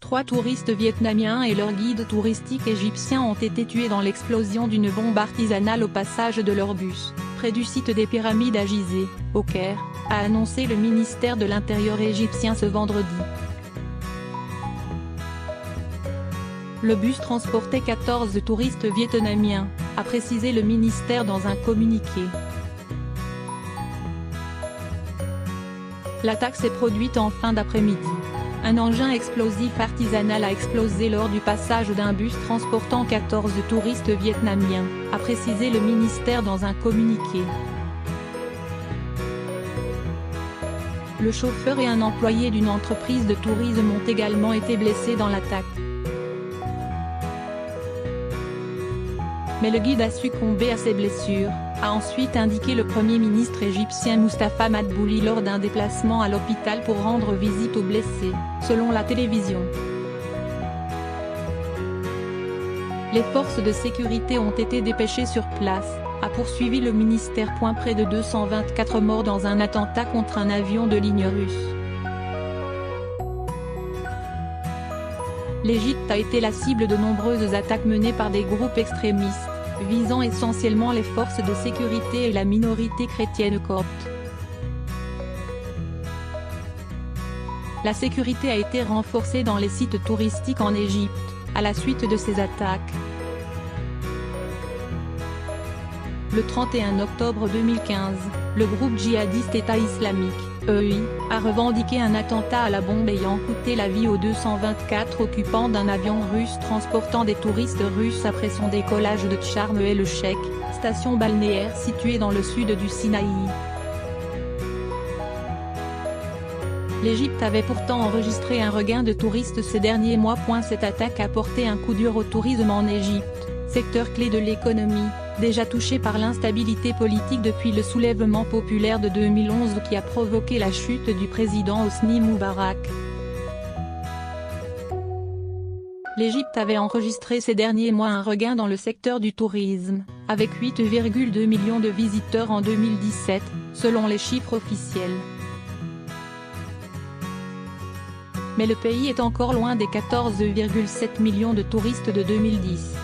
3 touristes vietnamiens et leur guide touristique égyptien ont été tués dans l'explosion d'une bombe artisanale au passage de leur bus, près du site des pyramides à Gizeh, au Caire, a annoncé le ministère de l'Intérieur égyptien ce vendredi. Le bus transportait 14 touristes vietnamiens, a précisé le ministère dans un communiqué. L'attaque s'est produite en fin d'après-midi. Un engin explosif artisanal a explosé lors du passage d'un bus transportant 14 touristes vietnamiens, a précisé le ministère dans un communiqué. Le chauffeur et un employé d'une entreprise de tourisme ont également été blessés dans l'attaque. Mais le guide a succombé à ses blessures, a ensuite indiqué le Premier ministre égyptien Moustapha Madbouli lors d'un déplacement à l'hôpital pour rendre visite aux blessés, selon la télévision. Les forces de sécurité ont été dépêchées sur place, a poursuivi le ministère. Près de 224 morts dans un attentat contre un avion de ligne russe. L'Égypte a été la cible de nombreuses attaques menées par des groupes extrémistes, visant essentiellement les forces de sécurité et la minorité chrétienne copte. La sécurité a été renforcée dans les sites touristiques en Égypte, à la suite de ces attaques. Le 31 octobre 2015, le groupe djihadiste État islamique, EI, a revendiqué un attentat à la bombe ayant coûté la vie aux 224 occupants d'un avion russe transportant des touristes russes après son décollage de Sharm el-Sheikh, station balnéaire située dans le sud du Sinaï. L'Égypte avait pourtant enregistré un regain de touristes ces derniers mois. Cette attaque a porté un coup dur au tourisme en Égypte, secteur clé de l'économie, déjà touché par l'instabilité politique depuis le soulèvement populaire de 2011 qui a provoqué la chute du président Hosni Moubarak. L'Égypte avait enregistré ces derniers mois un regain dans le secteur du tourisme, avec 8,2 millions de visiteurs en 2017, selon les chiffres officiels. Mais le pays est encore loin des 14,7 millions de touristes de 2010.